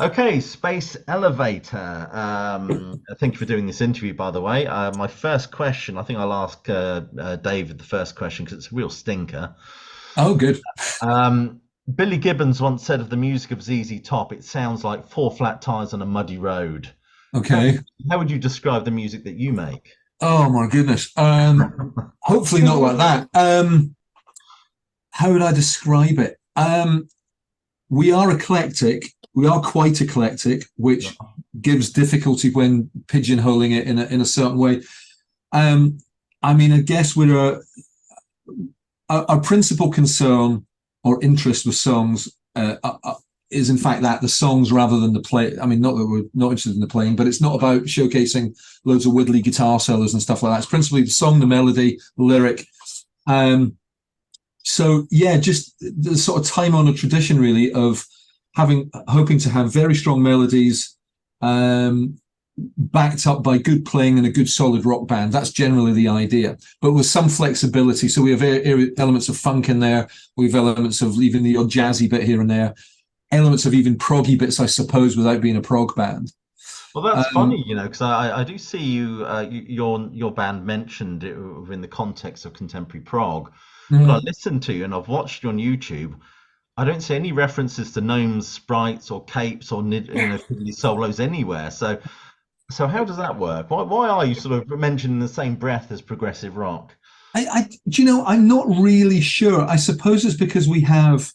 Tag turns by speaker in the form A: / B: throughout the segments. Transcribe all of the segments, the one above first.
A: Okay, Space Elevator. Thank you for doing this interview, by the way. My first question, I think I'll ask David the first question because it's a real stinker.
B: Oh, good.
A: Billy Gibbons once said of the music of ZZ Top, it sounds like four flat tires on a muddy road. How,
B: Okay.
A: how would you describe the music that you make?
B: Oh my goodness. Hopefully not like that. How would I describe it? We are eclectic. We are quite eclectic, which gives difficulty when pigeonholing it in a certain way. Um, I mean, I guess our principal concern or interest with songs is in fact that the songs rather than the play. I mean, not that we're not interested in the playing, but it's not about showcasing loads of widdly guitar solos and stuff like that. It's principally the song, the melody, the lyric. Um, so yeah, just the sort of time-honored tradition really of hoping to have very strong melodies, um, backed up by good playing and a good solid rock band. That's generally the idea, but with some flexibility. So we have elements of funk in there. We have elements of even the odd jazzy bit here and there. Elements of even proggy bits, I suppose, without being a prog band.
A: Well, that's
B: Um,
A: funny, because I do see your band mentioned in the context of contemporary prog, but I
B: mm,
A: listened to you and I've watched you on YouTube. I don't see any references to gnomes, sprites, or capes, or fiddly solos anywhere. So how does that work? Why are you sort of mentioned in the same breath as progressive rock?
B: do you know? I'm not really sure. I suppose it's because we have.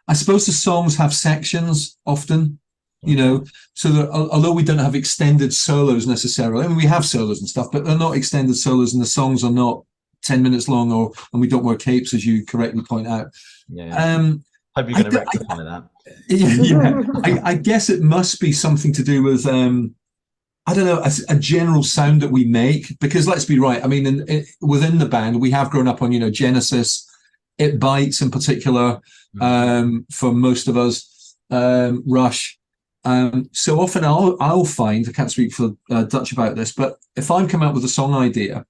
B: I suppose the songs have sections often, you
A: Okay.
B: know, so that although we don't have extended solos necessarily, I mean, we have solos and stuff, but they're not extended solos, and the songs are not 10 minutes long, and we don't wear capes, as you correctly point out.
A: Yeah, yeah.
B: Um,
A: Hope you're
B: I,
A: going to
B: d-
A: rectify that.
B: yeah, I guess it must be something to do with I don't know, a general sound that we make. Because let's be right, I mean, within the band, we have grown up on Genesis, It Bites in particular,
A: Mhm.
B: for most of us, Rush. So often I'll find, I can't speak for Dutch about this, but if I'm coming up with a song idea,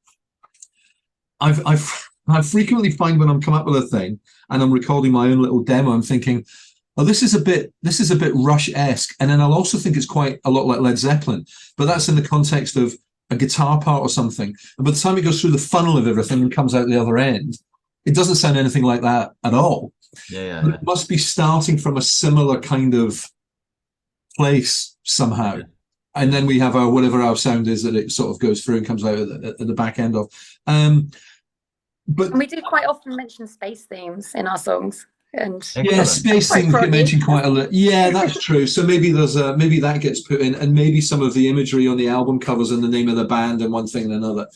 B: I frequently find when I'm coming up with a thing and I'm recording my own little demo, I'm thinking, oh, this is a bit Rush-esque, and then I'll also think it's quite a lot like Led Zeppelin, but that's in the context of a guitar part or something. And by the time it goes through the funnel of everything and comes out the other end, it doesn't sound anything like that at all.
A: Yeah, yeah,
B: But
A: yeah.
B: it must be starting from a similar kind of place somehow.
A: Yeah,
B: And
A: yeah.
B: then we have our whatever our sound is that it sort of goes through and comes out at the back end of. Um, but
C: And we do quite often mention space themes in our songs, and
B: Yeah,
A: Excellent.
C: that's
B: space
C: quite
B: things get
C: proggy.
B: mentioned quite a lot. Yeah, that's true. So maybe that gets put in, and maybe some of the imagery on the album covers and the name of the band and one thing and another.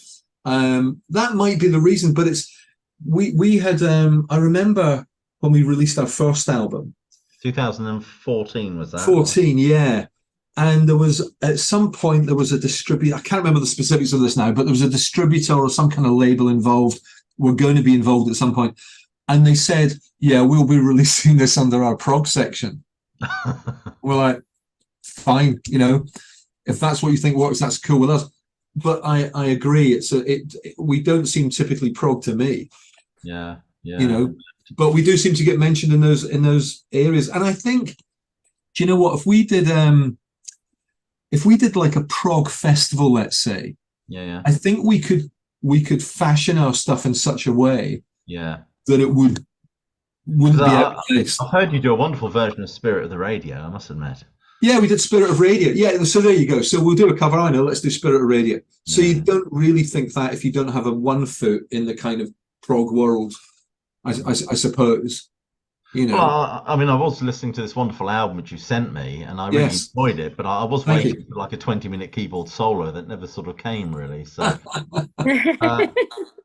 B: That might be the reason, but it's we had I remember when we released our first album,
A: 2014 was that?
B: 14, yeah. And there was at some point there was a distributor. I can't remember the specifics of this now, but there was a distributor or some kind of label involved. We're going to be involved at some point, and they said, "Yeah, we'll be releasing this under our prog section." We're like, "Fine, if that's what you think works, that's cool with us." But I agree. We don't seem typically prog to me,
A: Yeah,
B: you
A: yeah.
B: know, but we do seem to get mentioned in those areas. And I think, do you know what? If we did like a prog festival, let's say,
A: Yeah, yeah,
B: I think we could fashion our stuff in such a way
A: yeah.
B: that it
A: Because
B: wouldn't be out of place.
A: I've heard you do a wonderful version of Spirit of the Radio, I must admit.
B: Yeah, we did Spirit of Radio. Yeah, so there you go. So we'll do a cover. I know. Let's do Spirit of Radio. So
A: Yeah.
B: you don't really think that if you don't have a one foot in the kind of prog world, I suppose. You
A: Well,
B: know.
A: I mean, I was listening to this wonderful album which you sent me, and I really
B: Yes.
A: enjoyed it. But I was
B: Thank
A: waiting
B: you.
A: for like a 20-minute keyboard solo that never sort of came, really. Uh,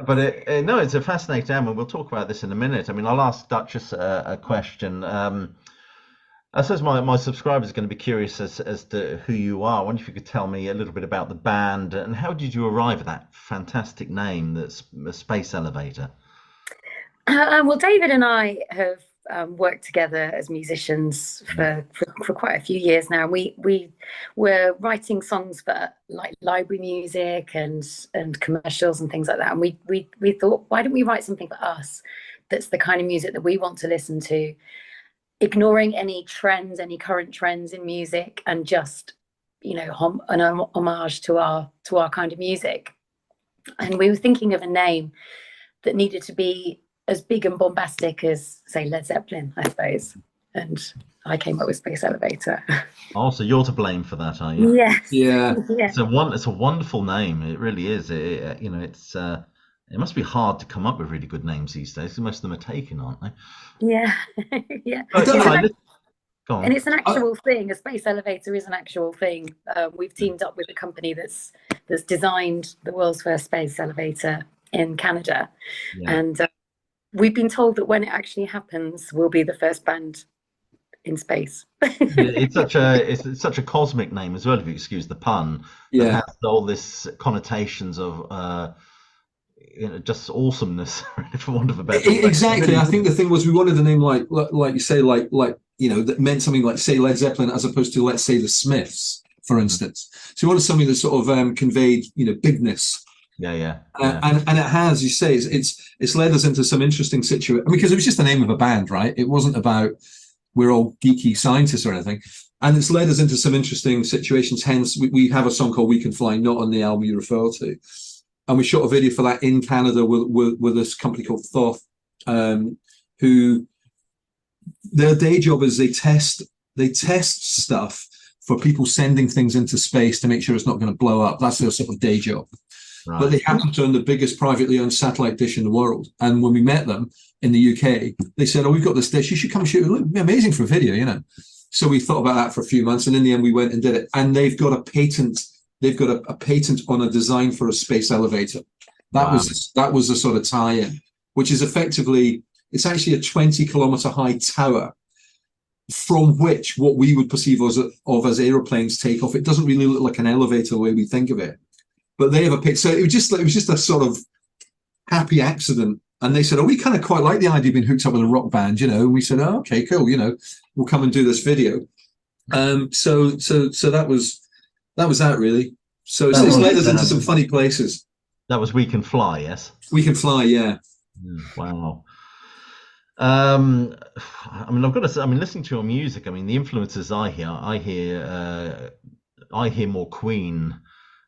A: but no, it's a fascinating album, and we'll talk about this in a minute. I mean, I'll ask Duchess a question. I suppose my subscribers are going to be curious as to who you are. I wonder if you could tell me a little bit about the band and how did you arrive at that fantastic name, that's a Space Elevator?
C: Well, David and I have worked together as musicians
A: Mm.
C: for quite a few years now. We were writing songs for like library music and commercials and things like that. And we thought, why don't we write something for us that's the kind of music that we want to listen to ignoring any trends, any current trends in music, and just, you know, an homage to our kind of music. And we were thinking of a name that needed to be as big and bombastic as, say, Led Zeppelin, I suppose. And I came up with Space Elevator.
A: Oh, so you're to blame for that, are you?
C: Yes.
B: Yeah.
C: Yeah.
A: It's a wonderful name. It really is. You know, it must be hard to come up with really good names these days. Most of them are taken, aren't they?
C: Yeah. Yeah.
B: I don't know.
A: Go on.
C: And it's an actual thing. A space elevator is an actual thing. We've teamed up with a company that's designed the world's first space elevator in Canada, and we've been told that when it actually happens, we'll be the first band in space.
A: It's such a cosmic name as well, if you excuse the pun. That has all this connotations of you know, just awesomeness, for want of a better word.
B: Exactly. I think the thing was we wanted a name like you say, like you know, that meant something like, say, Led Zeppelin, as opposed to, let's say, the Smiths, for instance. So we wanted something that sort of conveyed, you know, bigness.
A: Yeah.
B: And it has, you say, it's led us into some interesting situation. I mean, because it was just the name of a band, right? It wasn't about we're all geeky scientists or anything. And it's led us into some interesting situations. Hence, we have a song called We Can Fly, not on the album you refer to. And we shot a video for that in Canada with this company called Thoth, who their day job is they test stuff for people sending things into space to make sure it's not going to blow up. That's their sort of day job. Right. But they happen to own the biggest privately owned satellite dish in the world. And when we met them in the UK, they said, "Oh, we've got this dish. You should come shoot it. It'd be amazing for a video, you know." So we thought about that for a few months, and in the end, we went and did it. And they've got a patent. They've got a patent on a design for a space elevator. That was the sort of tie-in, which is effectively, it's actually a 20-kilometer high tower from which what we would perceive as aeroplanes take off. It doesn't really look like an elevator the way we think of it, but they have a picture. So it was just a sort of happy accident. And they said, "Oh, we kind of quite like the idea of being hooked up with a rock band, you know." And we said, "Oh, okay, cool. You know, we'll come and do this video." So that was that really. So it's led us into some funny places.
A: That was We Can Fly, yes?
B: We Can Fly, yeah.
A: Wow. I mean, I've got to say, I mean, listening to your music, I mean, the influences I hear more Queen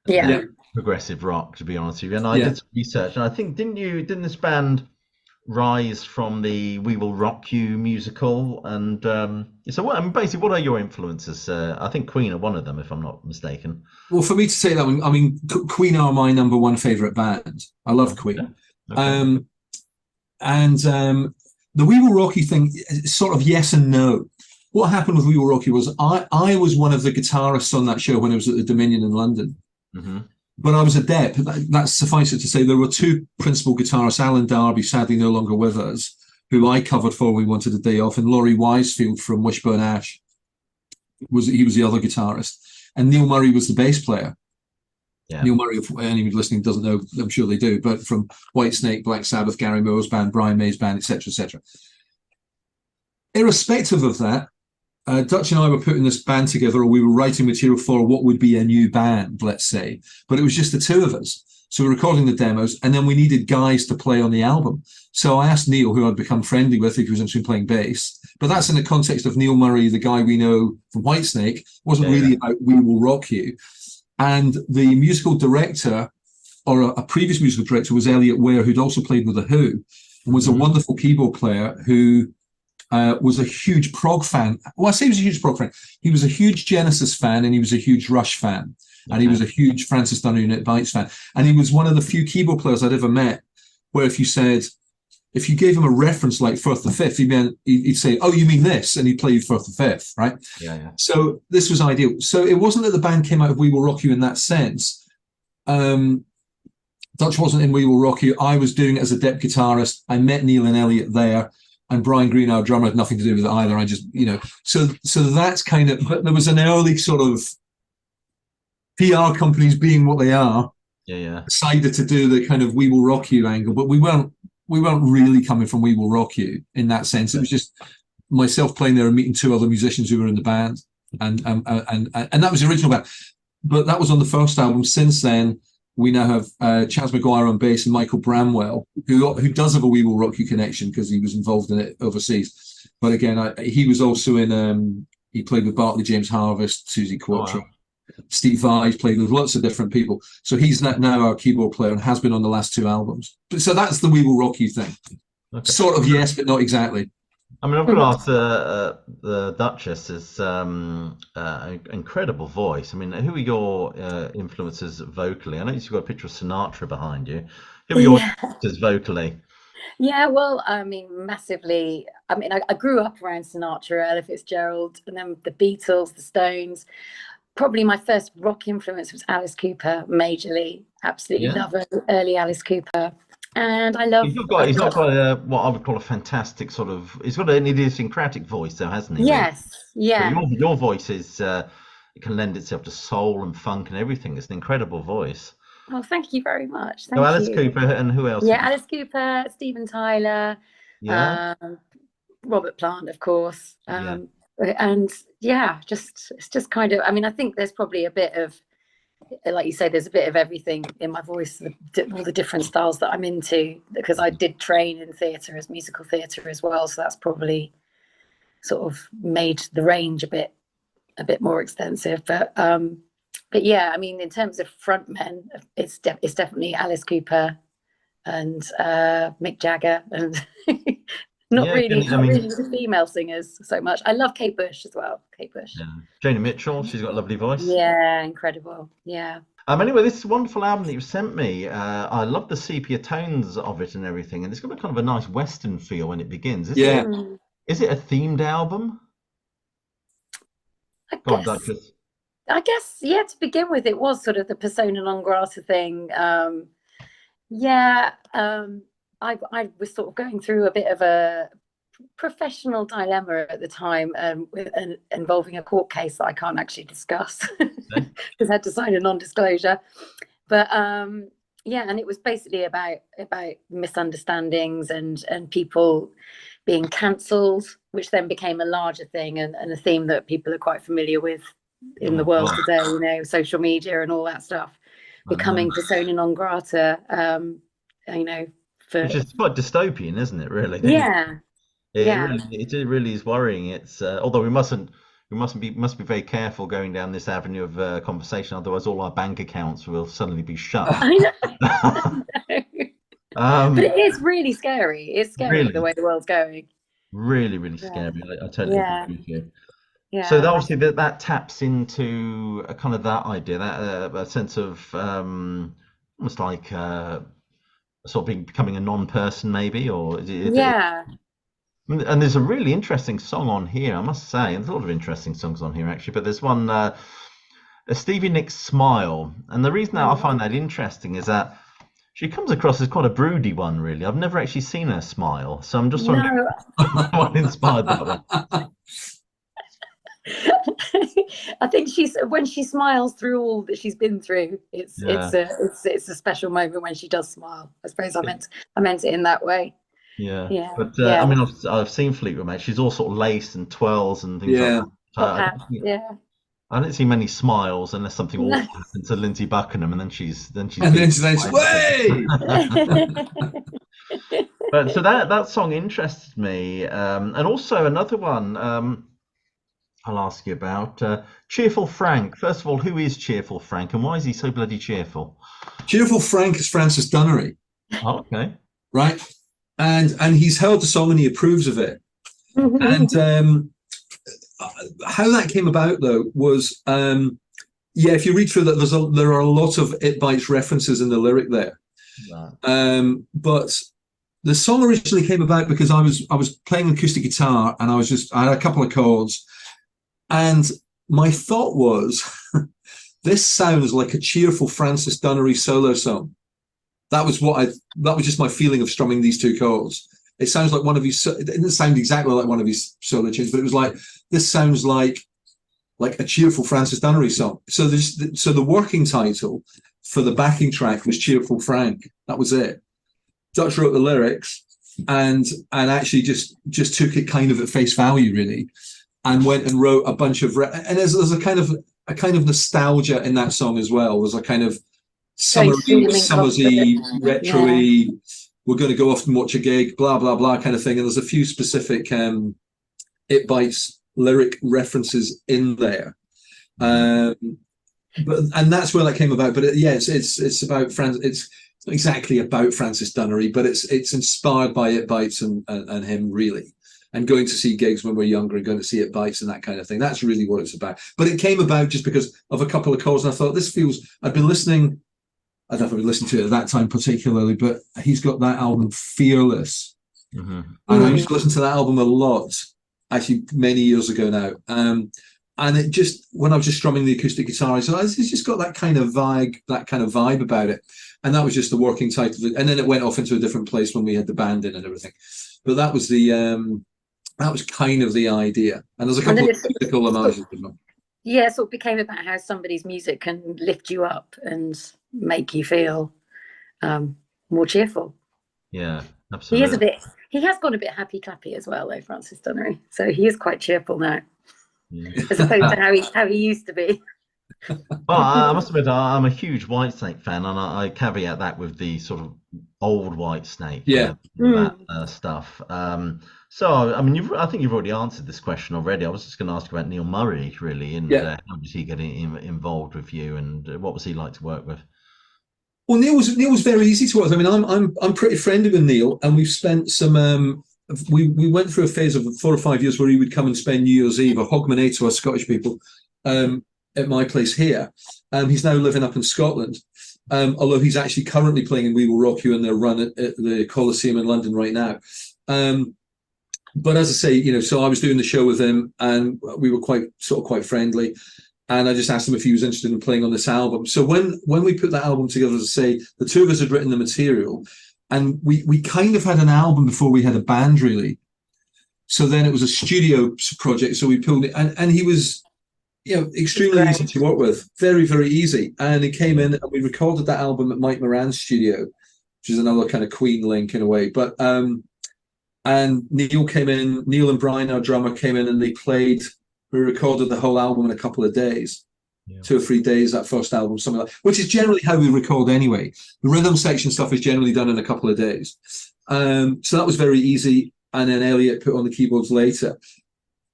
A: than progressive rock, to be honest with you. And I did some research, and I think didn't this band rise from the We Will Rock You musical? And so I mean, basically, what are your influences? I think Queen are one of them, if I'm not mistaken.
B: Well, for me to say that, I mean, Queen are my number one favorite band. I love Queen. Okay. The We Will Rock You thing, sort of yes and no. What happened with We Will Rock You was I was one of the guitarists on that show when I was at the Dominion in London. Mm-hmm. But I was adept. That's suffice it to say, there were two principal guitarists, Alan Darby, sadly no longer with us, who I covered for when we wanted a day off, and Laurie Wisefield from Wishbone Ash was the other guitarist, and Neil Murray was the bass player. Yeah. Neil Murray, if anyone listening doesn't know, I'm sure they do, but from Whitesnake, Black Sabbath, Gary Moore's band, Brian May's band, etc., etc. Irrespective of that, Dutch and I were putting this band together, or we were writing material for what would be a new band, let's say, but it was just the two of us. So we were recording the demos, and then we needed guys to play on the album. So I asked Neil, who I'd become friendly with, if he was interested in playing bass. But that's in the context of Neil Murray, the guy we know from Whitesnake. It wasn't really about We Will Rock You. And the musical director, or a previous musical director, was Elliot Ware, who'd also played with The Who, and was a wonderful keyboard player who was a huge prog fan. Well, I say he was a huge prog fan. He was a huge Genesis fan, and he was a huge Rush fan. And he was a huge Francis Dunn Unit Bites fan. And he was one of the few keyboard players I'd ever met where if you gave him a reference like Firth the Fifth, he'd say, "Oh, you mean this?" And he'd play you Firth the Fifth, right? Yeah. So this was ideal. So it wasn't that the band came out of We Will Rock You in that sense. Dutch wasn't in We Will Rock You. I was doing it as a dep guitarist. I met Neil and Elliot there. And Brian Green, our drummer, had nothing to do with it either. I just, so that's kind of, but there was an early sort of PR companies being what they are, decided to do the kind of We Will Rock You angle, but we weren't really coming from We Will Rock You in that sense. It was just myself playing there and meeting two other musicians who were in the band, and that was the original band. But that was on the first album. Since then, we now have Chaz McGuire on bass and Michael Bramwell, who does have a We Will Rock You connection because he was involved in it overseas. But again, he was also in. He played with Bartley James Harvest, Susie Quattro.
A: wow.
B: Steve Vai played with lots of different people. So he's now our keyboard player and has been on the last 2 albums. So that's the We Will Rock You thing.
A: Okay.
B: Sort of yes, but not exactly.
A: I mean, I've got to ask the Duchess is incredible voice. I mean, who are your influences vocally? I know you've got a picture of Sinatra behind you. Who are your influences vocally?
C: Yeah, well, I mean, massively. I mean, I grew up around Sinatra, Ella Fitzgerald, and then the Beatles, the Stones. Probably my first rock influence was Alice Cooper, majorly. Absolutely love early Alice Cooper. And I love.
A: He's not got what I would call a fantastic sort of. He's got an idiosyncratic voice, though, hasn't he?
C: Yes,
A: really?
C: yeah.
A: But your voice is it can lend itself to soul and funk and everything. It's an incredible voice.
C: Oh, thank you very much.
A: So Alice Cooper, and who else?
C: Yeah, Alice Cooper, Steven Tyler, Robert Plant, of course. And yeah, it's just kind of. I mean, I think there's probably a bit of, like you say, there's a bit of everything in my voice, all the different styles that I'm into, because I did train in theatre, as musical theatre as well, so that's probably sort of made the range a bit more extensive. But yeah, I mean, in terms of frontmen, it's definitely Alice Cooper and Mick Jagger, and not really the female singers so much. I love Kate Bush as well. Kate Bush.
A: Yeah. Joni Mitchell, she's got a lovely voice.
C: Yeah, incredible. Yeah.
A: Anyway, this wonderful album that you sent me, I love the sepia tones of it and everything, and it's got a kind of a nice Western feel when it begins. Is it a themed album?
C: I guess, yeah, to begin with, it was sort of the persona non grata thing. I was sort of going through a bit of a professional dilemma at the time, involving a court case that I can't actually discuss because I had to sign a non-disclosure. But yeah, and it was basically about misunderstandings and people being cancelled, which then became a larger thing and a theme that people are quite familiar with in the world today, you know, social media and all that stuff, becoming persona non grata, you know,
A: which is quite dystopian, isn't it, really?
C: Yeah.
A: It really is worrying. It's although we must be very careful going down this avenue of conversation, otherwise all our bank accounts will suddenly be shut.
C: I know. But it is really scary. It's scary the way the world's going.
A: Really scary. I totally agree with you.
C: Yeah.
A: So obviously that taps into a kind of that idea, that a sense of almost like sort of becoming a non-person, maybe, or and there's a really interesting song on here, I must say. There's a lot of interesting songs on here, actually, but there's one, a Stevie Nicks Smile. And the reason that I find that interesting is that she comes across as quite a broody one, really. I've never actually seen her smile, so I'm just wondering what inspired that one.
C: I think when she smiles through all that she's been through, it's a special moment when she does smile. I suppose I meant it in that way.
A: Yeah. But I mean, I've seen Fleetwood Mac. She's all sort of lace and twirls and things like that. I don't see many smiles unless something awful happened to Lindsay Buckingham, and then she's way. But so that song interested me, and also another one I'll ask you about, Cheerful Frank. First of all, who is Cheerful Frank, and why is he so bloody cheerful?
B: Cheerful Frank is Francis Dunnery.
A: Oh, okay.
B: Right, and he's heard the song and he approves of it. And how that came about, though, was if you read through that, there are a lot of It Bites references in the lyric there. Right. But the song originally came about because I was playing acoustic guitar and I had a couple of chords, and my thought was, this sounds like a cheerful Francis Dunnery solo song. That was just my feeling of strumming these two chords. It sounds like one of his. It didn't sound exactly like one of his solo tunes, but it was like, this sounds like a cheerful Francis Dunnery song. So the working title for the backing track was Cheerful Frank. That was it. Dutch wrote the lyrics and actually just took it kind of at face value, really, and went and wrote a bunch of and there's a kind of nostalgia in that song as well. There's a kind of summersy, retro-y, we're going to go off and watch a gig, blah blah blah kind of thing. And there's a few specific It Bites lyric references in there. And that's where that came about. But it's about it's not exactly about Francis Dunnery, but it's inspired by It Bites and him, really, and going to see gigs when we're younger and going to see It Bites and that kind of thing. That's really what it's about. But it came about just because of a couple of calls, and I thought I'd been listening. I don't know if I'd listened to it at that time particularly, but he's got that album Fearless, and I used to listen to that album a lot, actually many years ago now. And it just, when I was just strumming the acoustic guitar, I said, it's just got that kind of vibe about it. And that was just the working title. And then it went off into a different place when we had the band in and everything. But that was that was kind of the idea. And there's a couple of technical homages.
C: Yeah, so it became about how somebody's music can lift you up and make you feel more cheerful.
A: Yeah, absolutely.
C: He has gone a bit happy clappy as well, though, Francis Dunnery. So he is quite cheerful now, as opposed to how he used to be.
A: Well, I must admit, I'm a huge Whitesnake fan, and I caveat that with the sort of old Whitesnake, that stuff. So, I mean, I think you've already answered this question already. I was just going to ask you about Neil Murray, really, and how did he get involved with you, and what was he like to work with?
B: Well, Neil was very easy to work with. I mean, I'm pretty friendly with Neil, and we've spent some. We went through a phase of 4 or 5 years where he would come and spend New Year's Eve, or Hogmanay to us Scottish people, at my place here. He's now living up in Scotland, although he's actually currently playing in We Will Rock You in their run at the Coliseum in London right now. But as I say, so I was doing the show with him, and we were quite friendly. And I just asked him if he was interested in playing on this album. So when we put that album together, as I say, the two of us had written the material, and we kind of had an album before we had a band, really. So then it was a studio project. So we pulled it, and he was, extremely easy to work with, very, very easy. And he came in, and we recorded that album at Mike Moran's studio, which is another kind of Queen link in a way. But and Neil came in, Neil and Brian, our drummer, came in, and they played. We recorded the whole album in a couple of days, 2 or 3 days, that first album, something like that, which is generally how we record anyway. The rhythm section stuff is generally done in a couple of days. So that was very easy. And then Elliot put on the keyboards later.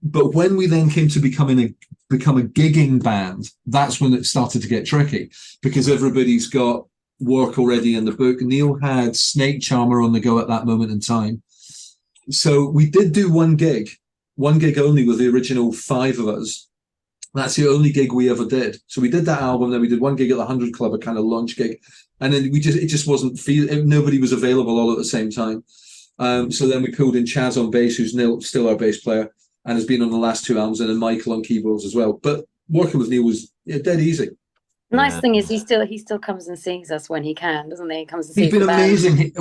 B: But when we then came to become a gigging band, that's when it started to get tricky, because everybody's got work already in the book. Neil had Snake Charmer on the go at that moment in time. So we did do one gig only with the original 5 of us. That's the only gig we ever did. So we did that album, then we did one gig at the 100 Club, a kind of launch gig, and then it just wasn't nobody was available all at the same time. So then we pulled in Chaz on bass, who's still our bass player and has been on the last 2 albums, and then Michael on keyboards as well. But working with Neil was dead easy.
C: Nice thing is he still comes and sees us when he can, doesn't he? He comes and sees.
B: He's been amazing.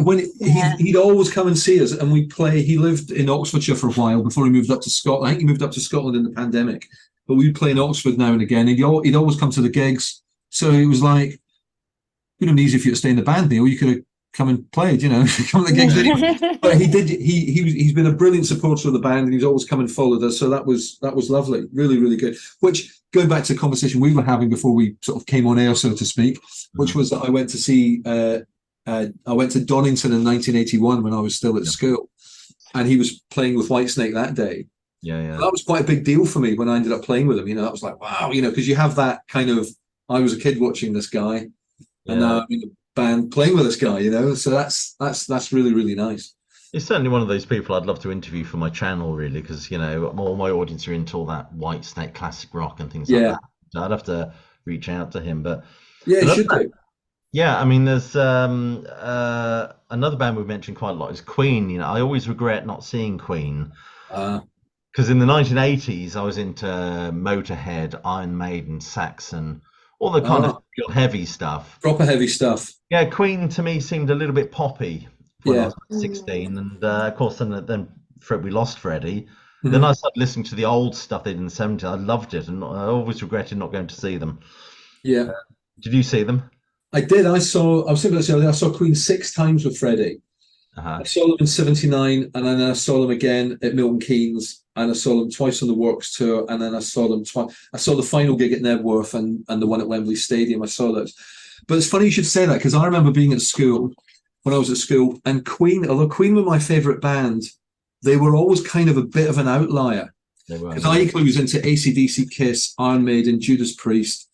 B: He'd always come and see us, and we'd play. He lived in Oxfordshire for a while before he moved up to Scotland. I think he moved up to Scotland in the pandemic, but we'd play in Oxford now and again. He'd always come to the gigs, so it was like, it'd been easy for you to stay in the band, Neil. You could have come and played, come to the gigs. But he did. He's been a brilliant supporter of the band, and he's always come and followed us. So that was lovely, really, really good. Which, going back to the conversation we were having before we sort of came on air, so to speak, which was that I went to see, I went to Donington in 1981 when I was still at school, and he was playing with Whitesnake that day.
A: Yeah.
B: That was quite a big deal for me when I ended up playing with him. That was like, wow, because you have that kind of, I was a kid watching this guy, and now I'm in the band playing with this guy, so that's really, really nice.
A: It's certainly one of those people I'd love to interview for my channel, really, because all my audience are into all that Whitesnake classic rock and things like that. So I'd have to reach out to him, but
B: you should do.
A: Yeah, I mean, there's another band we've mentioned quite a lot is Queen. I always regret not seeing Queen, because in the 1980s I was into Motorhead, Iron Maiden, Saxon, all the kind of real heavy stuff,
B: proper heavy stuff.
A: Yeah, Queen to me seemed a little bit poppy when I was 16, and of course then we lost Freddie. Mm-hmm. Then I started listening to the old stuff they did in the 70s. I loved it, and I always regretted not going to see them.
B: Yeah.
A: Did you see them?
B: I did. I was thinking about this earlier. I saw Queen 6 times with Freddie. I saw them in '79, and then I saw them again at Milton Keynes, and I saw them twice on the Works tour, and then I saw them twice. I saw the final gig at Nebworth and the one at Wembley Stadium. I saw those. But it's funny you should say that, because I remember being at school, when I was at school, and Queen, although Queen were my favourite band, they were always kind of a bit of an outlier.
A: They were.
B: Because I equally was into AC/DC, Kiss, Iron Maiden, Judas Priest,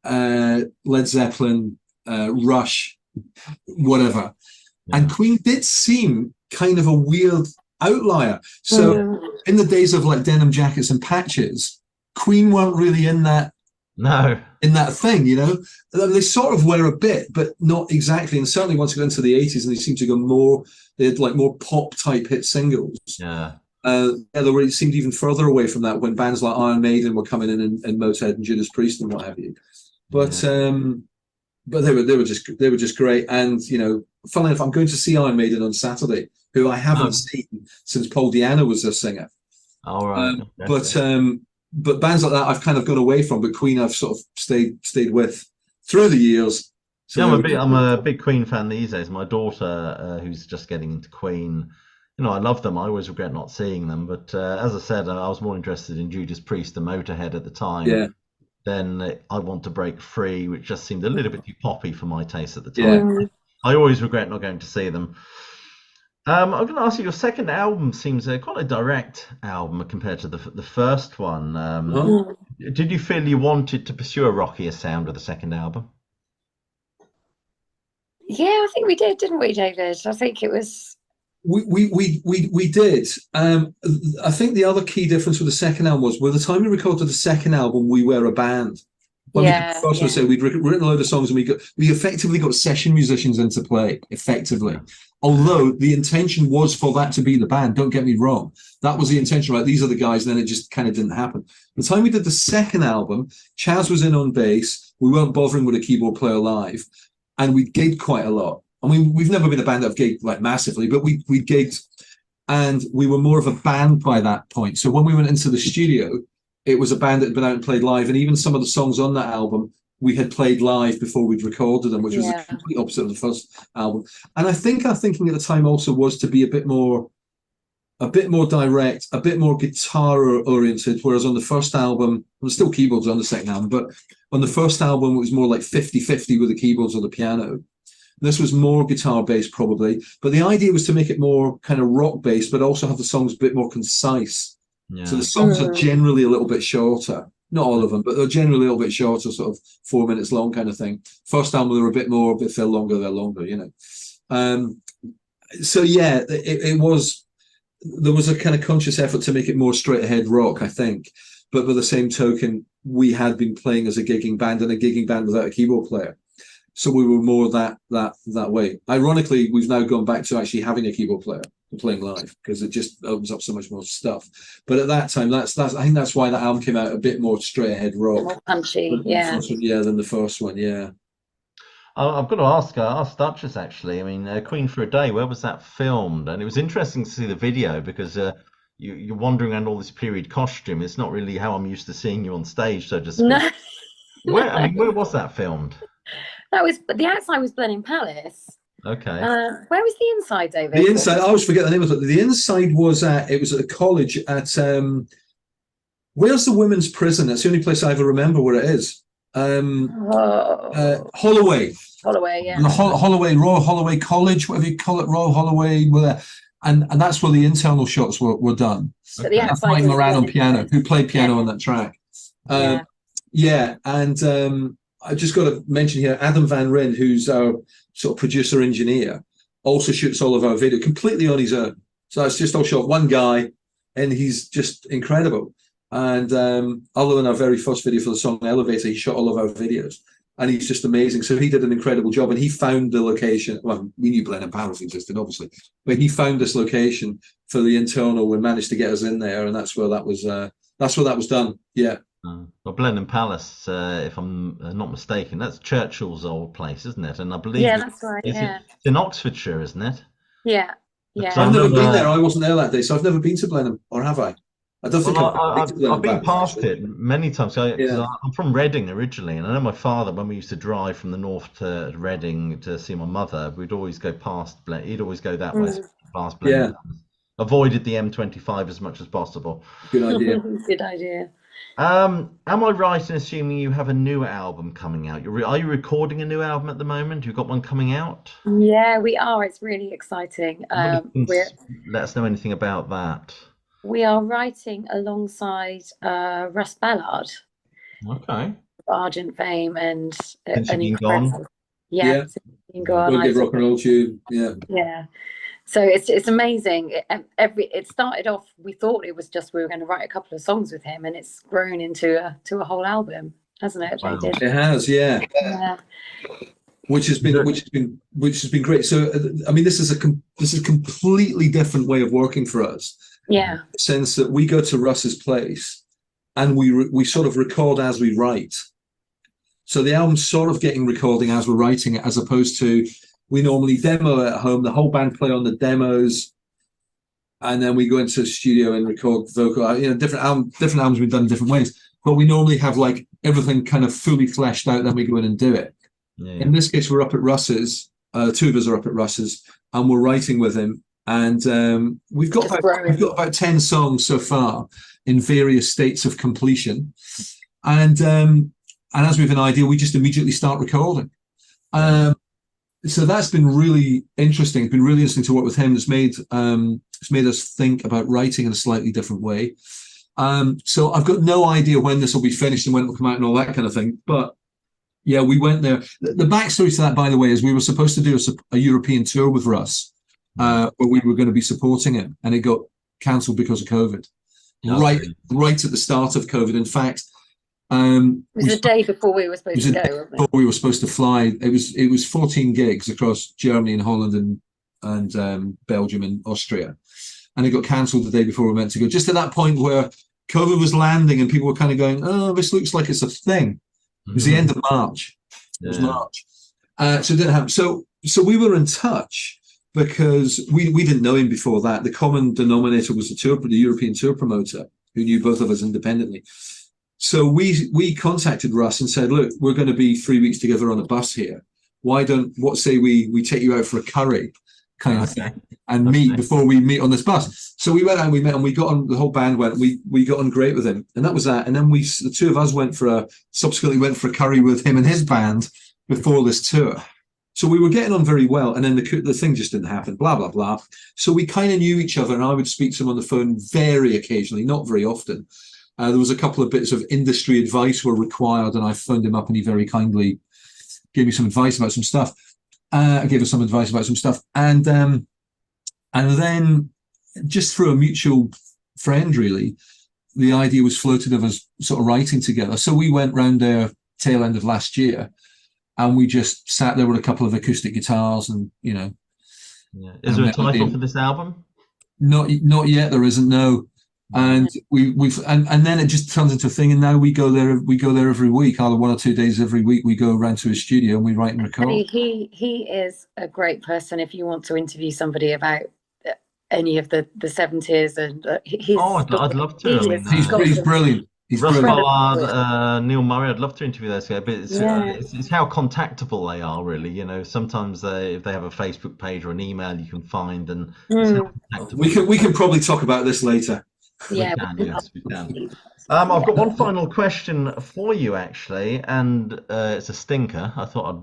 B: Led Zeppelin, Rush, whatever.
A: Yeah.
B: And Queen did seem kind of a weird outlier. So in the days of like denim jackets and patches, Queen weren't really in that thing, you know. They sort of were a bit, but not exactly. And certainly once you got into the 80s and they seemed to go more, they had like more pop type hit singles.
A: Yeah.
B: They seemed even further away from that when bands like Iron Maiden were coming in and Motorhead and Judas Priest and what have you. But they were just great. And you know, funnily enough, I'm going to see Iron Maiden on Saturday, who I haven't seen since Paul Di'Anno was their singer.
A: All right.
B: But bands like that I've kind of gone away from, but Queen I've sort of stayed with through the years. So
A: yeah, I'm a big Queen fan these days. My daughter, who's just getting into Queen, you know, I love them. I always regret not seeing them. But as I said, I was more interested in Judas Priest and Motorhead at the time.
B: Yeah.
A: Then I Want to Break Free, which just seemed a little bit too poppy for my taste at the time. Yeah. I always regret not going to see them. I'm going to ask you, your second album seems quite a direct album compared to the first one. Did you feel you wanted to pursue a rockier sound with the second album?
C: Yeah, I think we did, didn't we, David? I think it was...
B: We did. I think the other key difference with the second album was, by the time we recorded the second album, we were a band. When we say we'd written a load of songs, and we effectively got session musicians into play, effectively. Although the intention was for that to be the band, don't get me wrong. That was the intention, right? These are the guys, and then it just kind of didn't happen. The time we did the second album, Chaz was in on bass. We weren't bothering with a keyboard player live, and we gigged quite a lot. I mean, we've never been a band that have gigged like massively, but we gigged, and we were more of a band by that point. So when we went into the studio, it was a band that had been out and played live, and even some of the songs on that album we had played live before we'd recorded them, which was the complete opposite of the first album. And I think our thinking at the time also was to be a bit more direct, a bit more guitar oriented, whereas on the first album, there was still keyboards on the second album, but on the first album it was more like 50-50 with the keyboards or the piano. This was more guitar based probably, but the idea was to make it more kind of rock based, but also have the songs a bit more concise. Yeah. So the songs are generally a little bit shorter. Not all of them, but they're generally a little bit shorter, sort of 4 minutes long kind of thing. First album, they were a bit more, but if they're longer, you know. So yeah, it was, there was a kind of conscious effort to make it more straight ahead rock, I think. But by the same token, we had been playing as a gigging band, and a gigging band without a keyboard player. So we were more that way. Ironically, we've now gone back to actually having a keyboard player and playing live, because it just opens up so much more stuff. But at that time, that's I think that's why that album came out a bit more straight ahead rock,
C: more punchy,
B: than the first one. Yeah.
A: I've got to ask Duchess actually. I mean, Queen for a Day, where was that filmed? And it was interesting to see the video, because you're wandering around all this period costume. It's not really how I'm used to seeing you on stage, so to speak.
C: No.
A: Where was that filmed?
C: The outside was Blenheim Palace.
A: Okay.
C: Where was the inside, David?
B: The inside, I always forget the name of it. The inside was at a college at where's the women's prison? That's the only place I ever remember where it is. Holloway.
C: Holloway, yeah.
B: Holloway, Royal Holloway College, whatever you call it, Royal Holloway, and that's where the internal shots were done.
C: So the outside
B: Mike Moran on piano, who played piano on that track. And I just got to mention here, Adam Van Ryn, who's our sort of producer engineer, also shoots all of our video completely on his own. So it's just all shot one guy, and he's just incredible. And other than our very first video for the song Elevator, he shot all of our videos, and he's just amazing. So he did an incredible job, and he found the location. Well, we knew Blenheim Palace existed, obviously, but he found this location for the internal and managed to get us in there, and that's where that was done. Yeah.
A: Well, Blenheim Palace, if I'm not mistaken, that's Churchill's old place, isn't it? And I believe
C: that's right.
A: It's in Oxfordshire, isn't it?
C: Yeah.
B: I've never been there. I wasn't there that day, so I've never been to Blenheim, or have I? I don't think
A: I've been past it many times. I'm from Reading originally, and I know my father, when we used to drive from the north to Reading to see my mother, we'd always go past he'd always go that way, past Blenheim. Avoided the M25 as much as possible.
B: Good idea.
C: Good idea.
A: Am I right in assuming you have a new album coming out? Are you recording a new album at the moment? You've got one coming out?
C: Yeah, we are. It's really exciting.
A: Let us know anything about that.
C: We are writing alongside Russ Ballad,
A: Okay.
C: Argent fame, and
A: Since you've
C: an
A: been gone.
C: incredible.
B: Yeah.
C: Since you've been gone,
B: Won't give rock and roll tune. Yeah.
C: Yeah. So it's amazing. It started off. We thought it was just we were going to write a couple of songs with him, and it's grown into a whole album, hasn't it,
A: Wow.
C: David?
B: It has, yeah.
C: Yeah.
B: Which has been great. So I mean, this is a completely different way of working for us.
C: Yeah.
B: In the sense that we go to Russ's place and we sort of record as we write. So the album's sort of getting recording as we're writing it, as opposed to we normally demo at home. The whole band play on the demos, and then we go into the studio and record vocal. Different albums we've done in different ways. But we normally have like everything kind of fully fleshed out. Then we go in and do it.
A: Yeah.
B: In this case, we're up at Russ's. Two of us are up at Russ's, and we're writing with him. And we've got about 10 songs so far in various states of completion. And as we have an idea, we just immediately start recording. So that's been really interesting. It's been really interesting to work with him. It's made us think about writing in a slightly different way. So I've got no idea when this will be finished and when it will come out and all that kind of thing. But yeah, we went there. The backstory to that, by the way, is we were supposed to do a European tour with Russ, where we were going to be supporting him, and it got cancelled because of COVID.
A: Okay.
B: Right at the start of COVID. In fact,
C: it was the day before we were supposed to go.
B: Before we were supposed to fly. It was 14 gigs across Germany and Holland and Belgium and Austria, and it got cancelled the day before we were meant to go. Just at that point where COVID was landing and people were kind of going, "Oh, this looks like it's a thing." It was the end of March. It was March, so it didn't happen. So we were in touch because we didn't know him before that. The common denominator was the European tour promoter who knew both of us independently. So we contacted Russ and said, "Look, we're going to be 3 weeks together on a bus here. What say we take you out for a curry kind of thing and meet before we meet on this bus?" So we went out and we met, and we got on. The whole band went. We got on great with him, and that was that. And then the two of us subsequently went for a curry with him and his band before this tour. So we were getting on very well, and then the thing just didn't happen. Blah blah blah. So we kind of knew each other, and I would speak to him on the phone very occasionally, not very often. There was a couple of bits of industry advice were required, and I phoned him up, and he very kindly gave me some advice about some stuff. I gave us some advice about some stuff, and then just through a mutual friend, really, the idea was floated of us sort of writing together. So we went round there tail end of last year, and we just sat there with a couple of acoustic guitars, and
A: Yeah. Is there a title for this album?
B: Not yet. There isn't. No. And and then it just turns into a thing, and now we go there every week, either 1 or 2 days every week. We go around to his studio and we write and record.
C: He is a great person if you want to interview somebody about any of the 70s, and
A: I'd love to.
B: He's brilliant.
A: Russ Ballad, Neil Murray. I'd love to interview those guys, but it's how contactable they are, really. Sometimes if they have a Facebook page or an email you can find, and
B: we can probably talk about this later.
C: Yeah,
A: we can. I've got one final question for you, actually, and it's a stinker. I thought I'd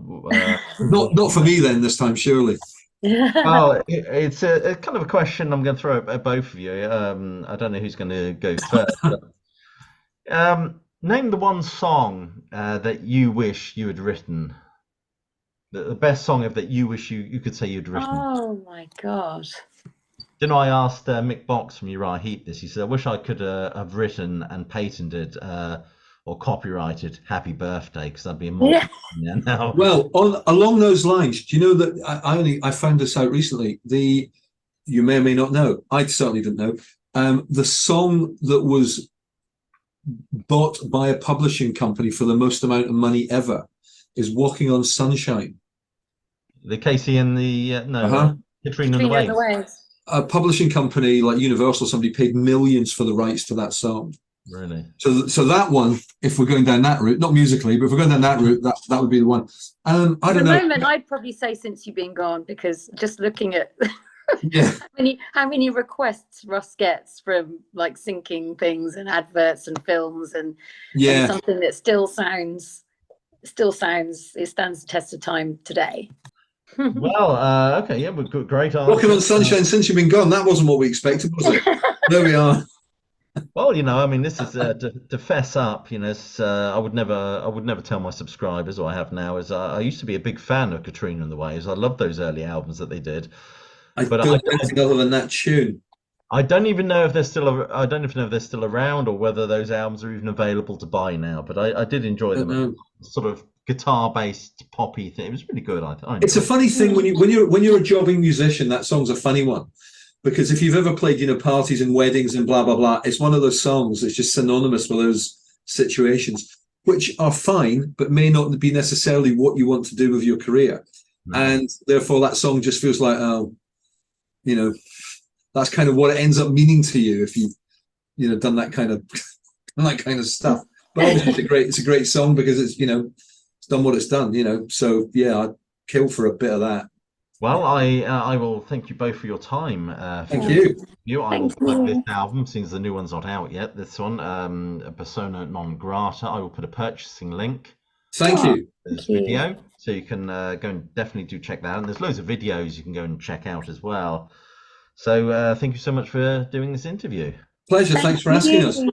B: not for me then this time, surely.
A: Well, it's a kind of a question I'm going to throw at both of you. I don't know who's going to go first. But, name the one song that you wish you had written. The best song that you wish you could say you'd written.
C: Oh my God.
A: I asked Mick Box from Uriah Heep this. He said, "I wish I could have written and patented or copyrighted Happy Birthday, because that'd be a more now."
B: Well, along those lines, do you know that I found this out recently? You may or may not know. I certainly didn't know. The song that was bought by a publishing company for the most amount of money ever is "Walking on Sunshine."
A: The Casey and the Katrina and the Waves.
B: A publishing company like Universal, somebody paid millions for the rights to that song.
A: Really?
B: So that one, if we're going down that route, not musically, but if we're going down that route, that would be the one. I don't know. At the moment,
C: I'd probably say "Since You've Been Gone," because just looking at how many requests Russ gets from like syncing things and adverts and films and something that still stands the test of time today.
A: Well, okay, yeah, we've got great answers.
B: "Walking on Sunshine," "Since You've Been Gone," that wasn't what we expected, was it? There we are.
A: Well, I mean, this is to fess up. I would never tell my subscribers, or I have now, is I used to be a big fan of Katrina and the Waves. I loved those early albums that they did,
B: I
A: but
B: don't know anything other than that tune.
A: I don't even know if they're still. I don't even know if they're still around or whether those albums are even available to buy now. But I did enjoy them.
B: know.
A: Sort of guitar-based poppy thing. It was really good. I
B: It's a
A: enjoyed it.
B: funny thing when you're a jobbing musician. That song's a funny one because if you've ever played, parties and weddings and blah blah blah, it's one of those songs that's just synonymous with those situations, which are fine, but may not be necessarily what you want to do with your career,
A: No.
B: and therefore that song just feels like, oh, that's kind of what it ends up meaning to you if you done that kind of stuff. But obviously it's a great song because it's it's done what it's done. So yeah, I'd kill for a bit of that.
A: Well, I will thank you both for your time.
B: Thank you.
A: I will
C: Thank
A: plug
C: you.
A: this album since the new one's not out yet. This one, Persona Non Grata. I will put a purchasing link
B: Thank
C: Oh,
B: you.
A: to this
C: Thank you.
A: video, so you can go and definitely do check that out. And there's loads of videos you can go and check out as well. So thank you so much for doing this interview.
B: Pleasure. Thanks for asking us.
C: you.